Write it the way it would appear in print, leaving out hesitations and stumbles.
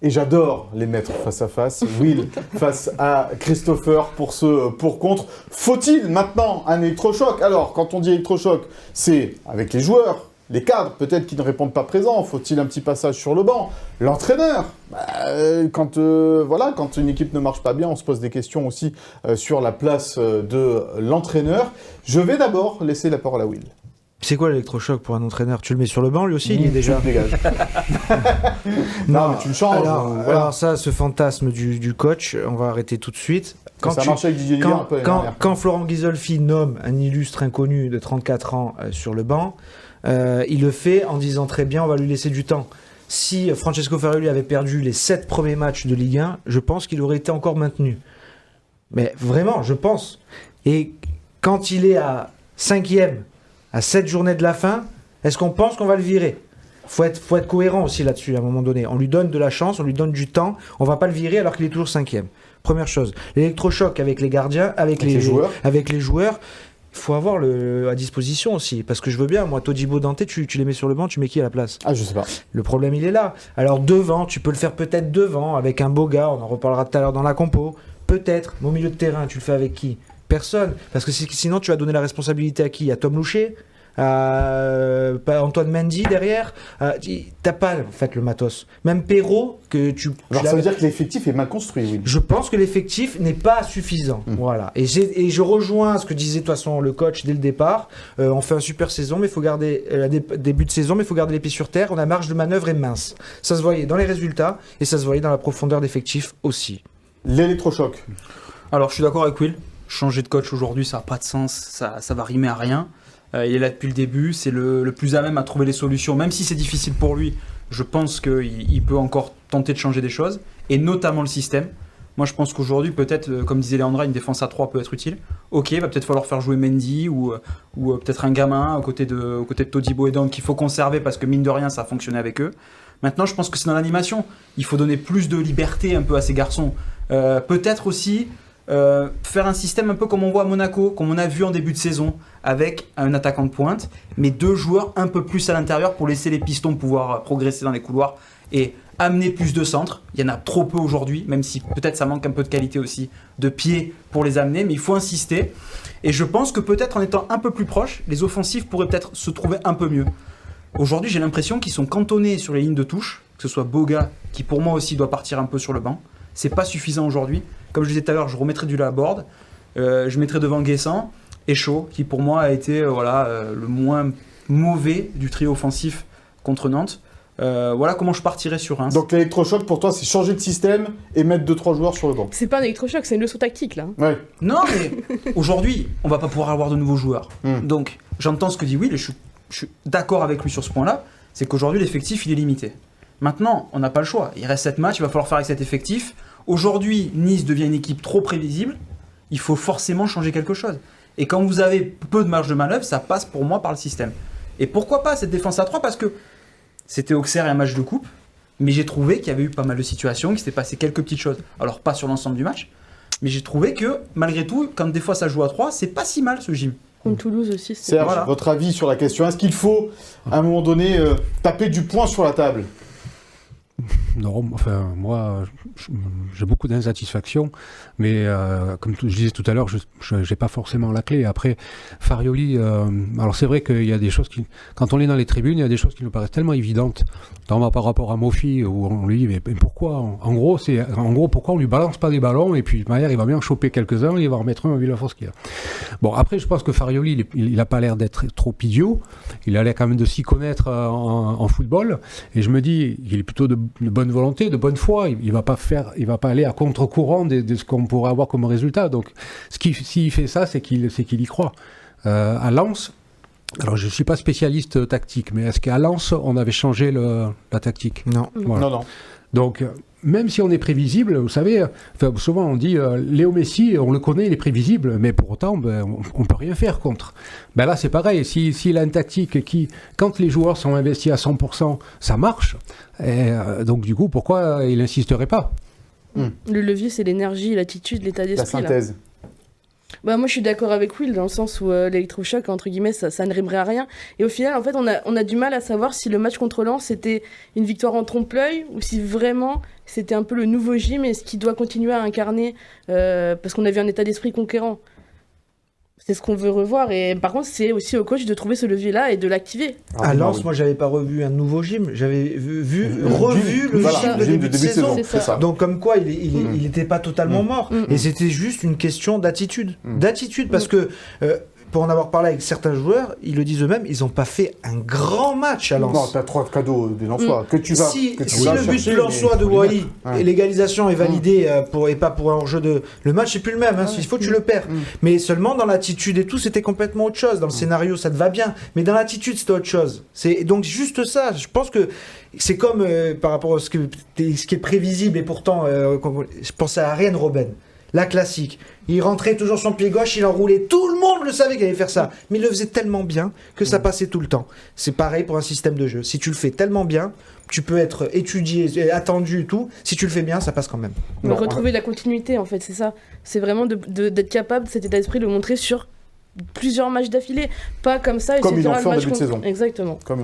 Et j'adore les mettre face à face. Will face à Christopher pour ce pour-contre. Faut-il maintenant un électrochoc? Alors, quand on dit électrochoc, c'est avec les joueurs, les cadres, peut-être qui ne répondent pas présents. Faut-il un petit passage sur le banc? L'entraîneur, quand une équipe ne marche pas bien, on se pose des questions aussi sur la place de l'entraîneur. Je vais d'abord laisser la parole à Will. C'est quoi l'électrochoc pour un entraîneur? Tu le mets sur le banc, lui aussi, il y est déjà. Tu le dégages. Non, mais tu le changes. Alors ça, ce fantasme du coach, on va arrêter tout de suite. Ça marchait avec Didier Ligard un peu. Quand Florent Ghisolfi nomme un illustre inconnu de 34 ans sur le banc, il le fait en disant très bien, on va lui laisser du temps. Si Francesco Farioli avait perdu les 7 premiers matchs de Ligue 1, je pense qu'il aurait été encore maintenu. Mais vraiment, je pense. Et quand il est à 5e, à 7 journées de la fin, est-ce qu'on pense qu'on va le virer? Faut être cohérent aussi là-dessus à un moment donné. On lui donne de la chance, on lui donne du temps. On va pas le virer alors qu'il est toujours 5e. Première chose. L'électrochoc avec les gardiens, avec les joueurs. Il faut avoir à disposition aussi. Parce que je veux bien, moi, Todibo, Dante, tu les mets sur le banc, tu mets qui à la place? Ah, je sais pas. Le problème, il est là. Alors devant, tu peux le faire peut-être devant, avec un beau gars, on en reparlera tout à l'heure dans la compo. Peut-être. Mais au milieu de terrain, tu le fais avec qui? Personne. Parce que sinon, tu vas donner la responsabilité à qui? À Tom Loucher? À Antoine Mendy derrière? T'as pas en fait le matos. Même Perrault que tu. Alors ça veut dire que l'effectif est mal construit, oui. Je pense que l'effectif n'est pas suffisant. Voilà. Et je rejoins ce que disait de toute façon le coach dès le départ. On fait un super saison, mais il faut garder début de saison, mais il faut garder les pieds sur terre. On a marge de manœuvre est mince. Ça se voyait dans les résultats et ça se voyait dans la profondeur d'effectif aussi. L'électrochoc. Alors je suis d'accord avec Will. Changer de coach aujourd'hui, ça n'a pas de sens. Ça va rimer à rien. Il est là depuis le début, c'est le plus à même à trouver les solutions, même si c'est difficile pour lui. Je pense qu'il peut encore tenter de changer des choses, et notamment le système. Moi, je pense qu'aujourd'hui, peut-être, comme disait Leandra, une défense à 3 peut être utile. Ok, va peut-être falloir faire jouer Mendy ou peut-être un gamin aux côtés de Todibo et Dante qu'il faut conserver parce que mine de rien, ça a fonctionné avec eux. Maintenant, je pense que c'est dans l'animation. Il faut donner plus de liberté un peu à ces garçons. Peut-être aussi faire un système un peu comme on voit à Monaco, comme on a vu en début de saison, avec un attaquant de pointe, mais 2 joueurs un peu plus à l'intérieur pour laisser les pistons pouvoir progresser dans les couloirs et amener plus de centres. Il y en a trop peu aujourd'hui, même si peut-être ça manque un peu de qualité aussi, de pied pour les amener, mais il faut insister. Et je pense que peut-être en étant un peu plus proche, les offensifs pourraient peut-être se trouver un peu mieux. Aujourd'hui, j'ai l'impression qu'ils sont cantonnés sur les lignes de touche, que ce soit Boga, qui pour moi aussi doit partir un peu sur le banc. C'est pas suffisant aujourd'hui. Comme je disais tout à l'heure, je remettrai du Laborde. Je mettrai devant Guessant et Shaw, qui pour moi a été le moins mauvais du trio offensif contre Nantes. Voilà comment je partirais sur Reims. Donc l'électrochoc pour toi, c'est changer de système et mettre 2-3 joueurs sur le banc. C'est pas un électrochoc, c'est une leçon tactique là. Ouais. Non, mais aujourd'hui, on va pas pouvoir avoir de nouveaux joueurs. Donc j'entends ce que dit Will et je suis d'accord avec lui sur ce point-là. C'est qu'aujourd'hui, l'effectif, il est limité. Maintenant, on n'a pas le choix. Il reste 7 matchs, il va falloir faire avec cet effectif. Aujourd'hui, Nice devient une équipe trop prévisible. Il faut forcément changer quelque chose. Et quand vous avez peu de marge de manœuvre, ça passe pour moi par le système. Et pourquoi pas cette défense à 3? Parce que c'était Auxerre et un match de coupe, mais j'ai trouvé qu'il y avait eu pas mal de situations, qu'il s'était passé quelques petites choses. Alors pas sur l'ensemble du match, mais j'ai trouvé que malgré tout, quand des fois ça joue à 3, c'est pas si mal ce gym. Contre Toulouse aussi. Serge, votre avis sur la question? Est-ce qu'il faut, à un moment donné, taper du poing sur la table? Non, enfin, moi, j'ai beaucoup d'insatisfaction, mais comme je disais tout à l'heure, je n'ai pas forcément la clé. Après, Farioli, alors c'est vrai qu'il y a des choses qui, quand on est dans les tribunes, il y a des choses qui nous paraissent tellement évidentes, notamment par rapport à Mofi, où on lui dit, mais pourquoi, en gros, pourquoi on lui balance pas des ballons, et puis, de manière, il va bien choper quelques-uns, et il va en remettre un à Villafranca. Bon, après, je pense que Farioli, il n'a pas l'air d'être trop idiot, il a l'air quand même de s'y connaître en football, et je me dis, il est plutôt de bonne volonté, de bonne foi, il va pas aller à contre-courant de ce qu'on pourrait avoir comme résultat. Donc, s'il fait ça, c'est qu'il y croit. À Lens, alors je suis pas spécialiste tactique, mais est-ce qu'à Lens, on avait changé la tactique? Non. Voilà. Non. Donc, même si on est prévisible, vous savez, souvent on dit Léo Messi, on le connaît, il est prévisible, mais pour autant, on peut rien faire contre. Là, c'est pareil. S'il a une tactique qui, quand les joueurs sont investis à 100%, ça marche. Et, donc, du coup, pourquoi il n'insisterait pas? Le levier, c'est l'énergie, l'attitude, l'état d'esprit. La synthèse. Bah, moi je suis d'accord avec Will dans le sens où l'électrochoc entre guillemets ça ne rimerait à rien et au final en fait on a du mal à savoir si le match contre Lens c'était une victoire en trompe-l'œil ou si vraiment c'était un peu le nouveau gym et ce qui doit continuer à incarner parce qu'on a vu un état d'esprit conquérant. C'est ce qu'on veut revoir et par contre c'est aussi au coach de trouver ce levier là et de l'activer. À Lens, moi j'avais pas revu un nouveau gym, j'avais revu le Voilà, gym de début de saison. C'est ça. Donc comme quoi il était pas totalement mort. Et c'était juste une question d'attitude. D'attitude parce que pour en avoir parlé avec certains joueurs, ils le disent eux-mêmes, ils n'ont pas fait un grand match à Lens. Non, t'as 3 cadeaux des Lensois que tu vas Si vas le but chercher, de Lensois de mais faut les Wally mettre. et l'égalisation est validée et pas pour un hors-jeu de... Le match c'est plus le même, il faut que tu le perds. Mais seulement dans l'attitude et tout, c'était complètement autre chose. Dans le scénario, ça te va bien. Mais dans l'attitude, c'était autre chose. C'est donc juste ça. Je pense que c'est comme par rapport à ce qui est prévisible et pourtant, je pensais à Ariane Robben. La classique. Il rentrait toujours son pied gauche, il enroulait. Tout le monde le savait qu'il allait faire ça. Mais il le faisait tellement bien que ça passait tout le temps. C'est pareil pour un système de jeu. Si tu le fais tellement bien, tu peux être étudié, attendu et tout. Si tu le fais bien, ça passe quand même. Mais retrouver la continuité en fait, c'est ça. C'est vraiment d'être capable, cet état d'esprit, de le montrer sur plusieurs matchs d'affilée. Pas comme ça. Comme ils l'ont fait en match début de saison. Exactement. Comme ils l'ont